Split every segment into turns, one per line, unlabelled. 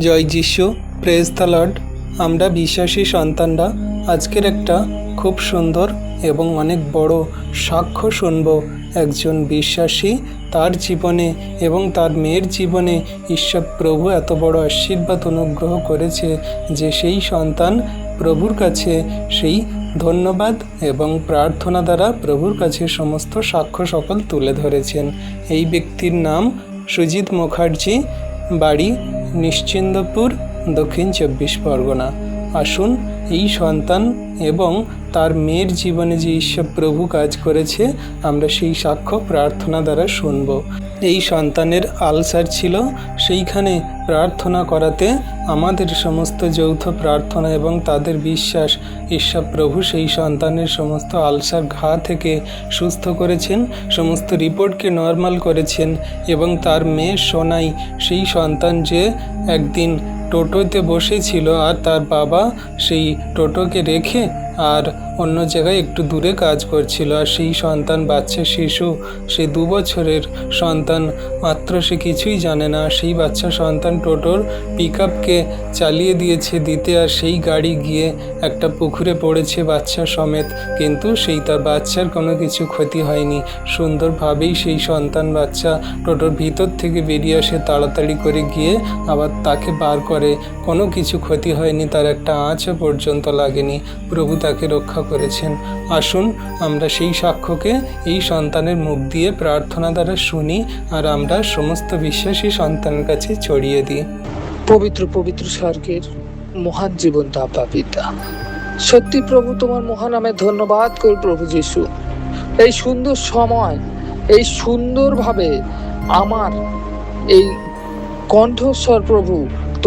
জয় যিশু, praise the Lord. আমরা বিশ্বাসী সন্তানরা আজকের একটা খুব সুন্দর এবং অনেক বড় সাক্ষ্য শুনব। একজন বিশ্বাসী, তার জীবনে এবং তার মেয়ের জীবনে ঈশ্বর প্রভু এত বড় আশীর্বাদ অনুগ্রহ করেছে যে সেই সন্তান প্রভুর কাছে সেই ধন্যবাদ এবং প্রার্থনা দ্বারা প্রভুর কাছে সমস্ত সাক্ষ্য সকল তুলে ধরেছেন। এই ব্যক্তির নাম সুজিত মুখার্জি, বাড়ি নিশ্চিন্দপুর, দক্ষিণ 24 পরগনা। আসুন এই সন্তান এবং তার মেয়ের জীবনে যে ঈশ্বর প্রভু কাজ করেছে আমরা সেই সাক্ষ্য প্রার্থনা দ্বারা শুনব। এই সন্তানের আলসার ছিল, সেইখানে প্রার্থনা করাতে আমাদের সমস্ত যৌথ প্রার্থনা এবং তাদের বিশ্বাস ঈশ্বর প্রভু সেই সন্তানের সমস্ত আলসার ঘা থেকে সুস্থ করেছেন, সমস্ত রিপোর্টকে নর্মাল করেছেন। এবং তার মেয়ে সোনাই, সেই সন্তান যে একদিন টোটোতে বসেছিল আর তার বাবা সেই টোটোকে রেখে আর অন্য জায়গায় একটু দূরে কাজ করছিল, আর সেই সন্তান বাচ্চা শিশু, সে 2 বছরের সন্তান মাত্র, সে কিছুই জানে না। সেই বাচ্চা সন্তান টোটোর পিকআপকে চালিয়ে দিয়েছে দিতে, আর সেই গাড়ি গিয়ে একটা পুকুরে পড়েছে বাচ্চা সমেত, কিন্তু সেই তার বাচ্চার কোনো কিছু ক্ষতি হয়নি। সুন্দরভাবেই সেই সন্তান বাচ্চা টোটোর ভিতর থেকে বেরিয়ে আসে, তাড়াতাড়ি করে গিয়ে আবার তাকে বার করে, কোনো কিছু ক্ষতি হয়নি, তার একটা আঁচও পর্যন্ত লাগেনি। প্রভু তাকে রক্ষা করেছেন। আসুন আমরা সেই সাক্ষ্যকে এই সন্তানের মুখ দিয়ে প্রার্থনা দ্বারা শুনি আর আমরা সমস্ত বিশ্বাসী সন্তানের কাছে ছড়িয়ে দিই।
পবিত্র পবিত্র স্বর্গের মহান জীবন্ত আব্বা পিতা, সত্যি প্রভু তোমার মহানামে ধন্যবাদ করি প্রভু যিশু। এই সুন্দর সময়, এই সুন্দরভাবে আমার এই কণ্ঠস্বর প্রভু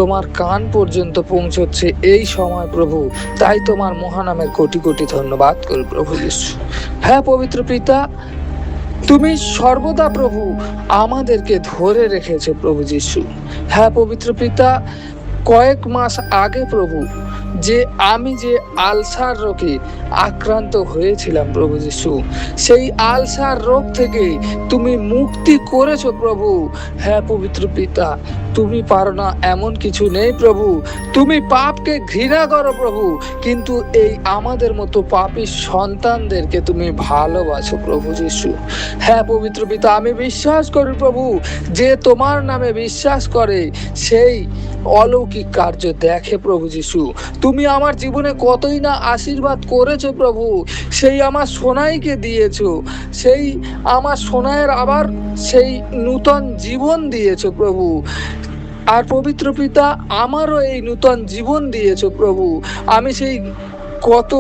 তোমার কান পর্যন্ত পৌঁছচ্ছে এই সময় প্রভু, তাই তোমার মহানামের কোটি কোটি ধন্যবাদ করি প্রভু যিশু। হ্যাঁ পবিত্র পিতা, তুমি সর্বদা প্রভু আমাদেরকে ধরে রেখেছো প্রভু যিশু। হ্যাঁ পবিত্র পিতা, কয়েক মাস আগে প্রভু আমি যে আলসার রোগে আক্রান্ত হয়েছিলাম প্রভু যিশু, সেই আলসার রোগ থেকে তুমি মুক্তি করেছো প্রভু। হ্যাঁ পবিত্র পিতা, তুমি পারো না এমন কিছু নেই প্রভু। তুমি পাপকে ঘৃণা করো প্রভু, কিন্তু এই আমাদের মতো পাপী সন্তানদেরকে তুমি ভালোবাসো প্রভু যিশু। হ্যাঁ পবিত্র পিতা, আমি বিশ্বাস করি প্রভু, যে তোমার নামে বিশ্বাস করে সেই অলৌকিক কার্য দেখে প্রভু যিশু। তুমি আমার জীবনে কতই না আশীর্বাদ করেছো প্রভু। সেই আমার সোনাইকে দিয়েছো, সেই আমার সোনাইয়ের আবার সেই নূতন জীবন দিয়েছো প্রভু। আর পবিত্র পিতা, আমারও এই নূতন জীবন দিয়েছো প্রভু। আমি সেই কত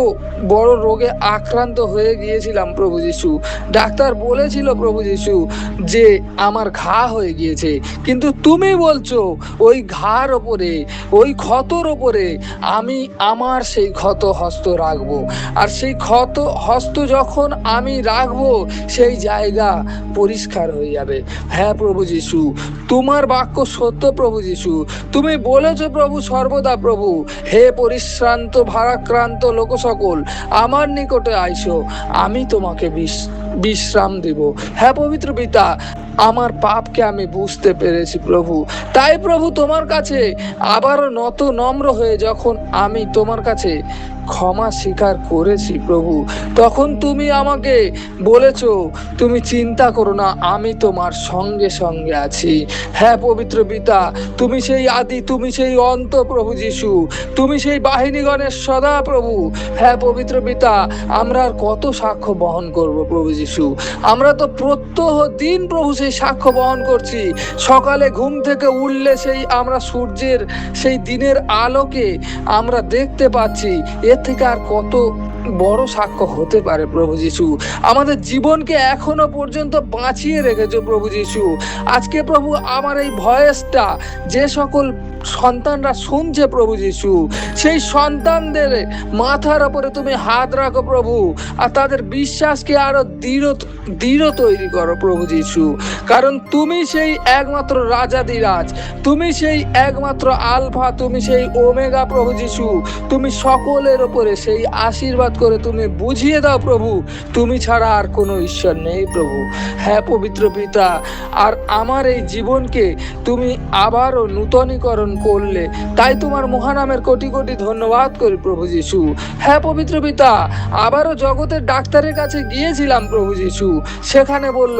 বড় রোগে আক্রান্ত হয়ে গিয়েছিলাম প্রভু যিশু। ডাক্তার বলেছিল প্রভু যিশু যে আমার ঘা হয়ে গিয়েছে, কিন্তু তুমি বলছো ওই ঘার ওপরে, ওই ক্ষতর ওপরে আমি আমার সেই ক্ষত হস্ত রাখবো। আর সেই ক্ষত হস্ত যখন আমি রাখবো, সেই জায়গা পরিষ্কার হয়ে যাবে। হ্যাঁ প্রভু যিশু, তোমার বাক্য সত্য প্রভু যিশু। তুমি বলেছো প্রভু সর্বদা প্রভু, হে পরিশ্রান্ত ভারাক্রান্ত লোক সকল, আমার নিকটে আইসো, আমি তোমাকে বিশ্রাম দিব। হ্যাঁ পবিত্র পিতা, আমার পাপকে আমি বুঝতে পেরেছি প্রভু। তাই প্রভু তোমার কাছে আবারও নত নম্র হয়ে যখন আমি তোমার কাছে ক্ষমা স্বীকার করেছি প্রভু, তখন তুমি আমাকে বলেছো তুমি চিন্তা করো না, আমি তোমার সঙ্গে সঙ্গে আছি। হ্যাঁ পবিত্র পিতা, তুমি সেই আদি, তুমি সেই অন্ত প্রভু যিশু, তুমি সেই বাহিনীগণের সদা প্রভু। হ্যাঁ পবিত্র পিতা, আমরা আর কত সাক্ষ্য বহন করব প্রভু যিশু। আমরা তো প্রত্যহ দিন প্রভু সেই সাক্ষ্য বহন করছি। সকালে ঘুম থেকে উঠলে সেই আমরা সূর্যের সেই দিনের আলোকে আমরা দেখতে পাচ্ছি। এর থেকে আর কত বড় সাক্ষ্য হতে পারে প্রভু যিশু। আমাদের জীবনকে এখনো পর্যন্ত বাঁচিয়ে রেখেছো প্রভু যিশু। আজকে প্রভু আমার এই ভয়েসটা যে সকল সন্তানরা শুনছে প্রভু যিশু, সেই সন্তানদের মাথার উপরে তুমি হাত রাখো প্রভু, আর তাদের বিশ্বাসকে আরো দৃঢ় তৈরি করো প্রভু যিশু। কারণ তুমি সেই একমাত্র রাজাধিরাজ, তুমি সেই একমাত্র আলফা, তুমি সেই ওমেগা প্রভু যিশু। তুমি সকলের উপরে সেই আশীর্বাদ করে তুমি বুঝিয়ে দাও প্রভু, তুমি ছাড়া আর কোনো ঈশ্বর নেই প্রভু। হ্যাঁ পবিত্র পিতা, আর আমার এই জীবনকে তুমি আবারও নূতনীকরণ করলে, তাই তোমার মহানামের কোটি কোটি ধন্যবাদ করি প্রভু যিশু। হ্যাঁ পবিত্র পিতা, আবারও জগতের ডাক্তারের কাছে গিয়েছিলাম প্রভু যিশু, সেখানে বলল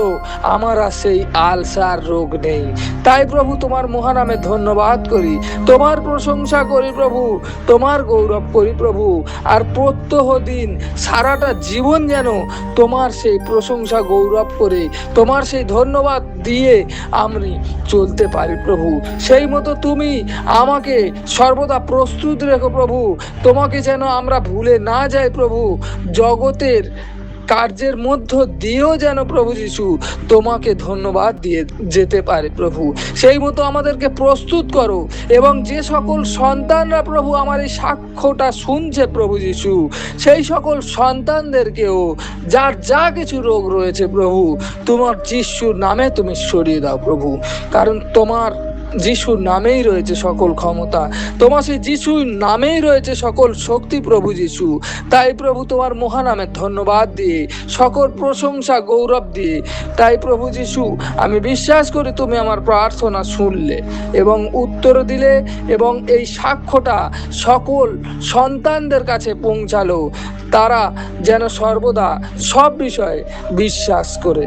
আমার আর সেই আলসার রোগ নেই। তাই প্রভু তোমার মহানামে ধন্যবাদ করি, তোমার প্রশংসা করি প্রভু, তোমার গৌরব করি প্রভু। আর প্রত্যহ দিন সারাটা জীবন যেন তোমার সেই প্রশংসা গৌরব করে, তোমার সেই ধন্যবাদ দিয়ে আমি চলতে পারি প্রভু। সেই মতো তুমি আমাকে সর্বদা প্রস্তুত রেখো প্রভু, তোমাকে যেন আমরা ভুলে না যাই প্রভু। জগতের কার্যের মধ্য দিয়েও যেন প্রভু যিশু তোমাকে ধন্যবাদ দিয়ে যেতে পারে প্রভু। সেই মতো আমাদেরকে প্রস্তুত করো, এবং যে সকল সন্তানরা প্রভু আমার এই সাক্ষ্যটা শুনছে প্রভু যিশু, সেই সকল সন্তানদেরকেও যার যা কিছু রোগ রয়েছে প্রভু, তোমার যিশুর নামে তুমি সরিয়ে দাও প্রভু। কারণ তোমার যিশুর নামেই রয়েছে সকল ক্ষমতা, তোমার সেই যিশুর নামেই রয়েছে সকল শক্তি প্রভু যিশু। তাই প্রভু তোমার মহানামে ধন্যবাদ দিয়ে, সকল প্রশংসা গৌরব দিয়ে, তাই প্রভু যিশু আমি বিশ্বাস করি তুমি আমার প্রার্থনা শুনলে এবং উত্তর দিলে, এবং এই সাক্ষ্যটা সকল সন্তানদের কাছে পৌঁছালো, তারা যেন সর্বদা সব বিষয়ে বিশ্বাস করে।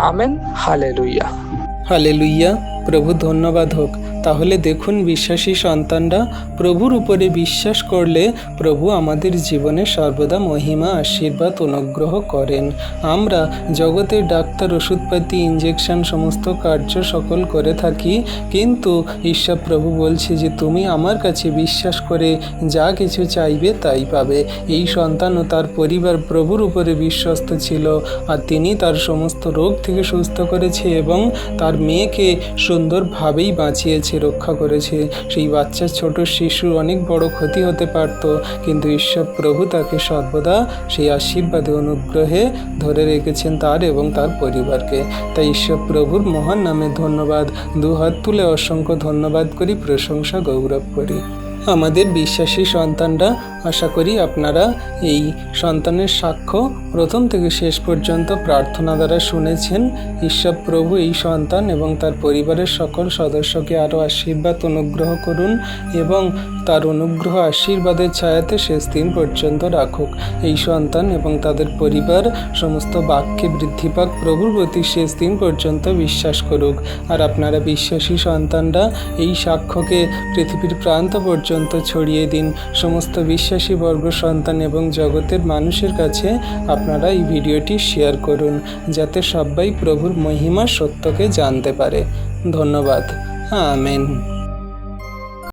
আমেন। হালেলুয়া।
হালেলুইয়া। প্রভু ধন্যবাদ হোক। তাহলে দেখুন, বিশ্বাসী সন্তানরা প্রভুর উপরে বিশ্বাস করলে প্রভু আমাদের জীবনে সর্বদা মহিমা, আশীর্বাদ, অনুগ্রহ করেন। আমরা জগতের ডাক্তার, ওষুধপাতি, ইঞ্জেকশন সমস্ত কার্য সকল করে থাকি, কিন্তু ঈশ্বর প্রভু বলছে যে তুমি আমার কাছে বিশ্বাস করে যা কিছু চাইবে তাই পাবে। এই সন্তান ও তার পরিবার প্রভুর উপরে বিশ্বস্ত ছিল, আর তিনি তার সমস্ত রোগ থেকে সুস্থ করেছে এবং তার মেয়েকে সুন্দরভাবেই বাঁচিয়েছে, রক্ষা করেছে। সেই বাচ্চা ছোট শিশু অনেক বড় ক্ষতি হতে পারত, কিন্তু ঈশ্বর প্রভু তাকে সর্বদা সেই আশীর্বাদে, অনুগ্রহে ধরে রেখেছেন তার এবং তার পরিবারকে। তাই ঈশ্বর প্রভুর মহান নামে ধন্যবাদ, দুহাত তুলে অসংখ্য ধন্যবাদ করি, প্রশংসা গৌরব করি। আমাদের বিশ্বাসী সন্তানরা, আশা করি আপনারা এই সন্তানের সাক্ষ্য প্রথম থেকে শেষ পর্যন্ত প্রার্থনা দ্বারা শুনেছেন। ঈশ্বর প্রভু এই সন্তান এবং তার পরিবারের সকল সদস্যকে আরও আশীর্বাদ, অনুগ্রহ করুন এবং তার অনুগ্রহ আশীর্বাদের ছায়াতে শেষ দিন পর্যন্ত রাখুক। এই সন্তান এবং তাদের পরিবার সমস্ত বাক্যে বৃদ্ধি পাক, প্রভুর প্রতি শেষ দিন পর্যন্ত বিশ্বাস করুক। আর আপনারা বিশ্বাসী সন্তানরা এই সাক্ষ্যকে পৃথিবীর প্রান্ত পর্যন্ত ছড়িয়ে দিন। সমস্ত বিশ্বাসী বর্গ, সন্তান এবং জগতের মানুষের কাছে আপনারা এই ভিডিওটি শেয়ার করুন, যাতে সবাই প্রভুর মহিমা সত্যকে জানতে পারে। ধন্যবাদ। আমেন।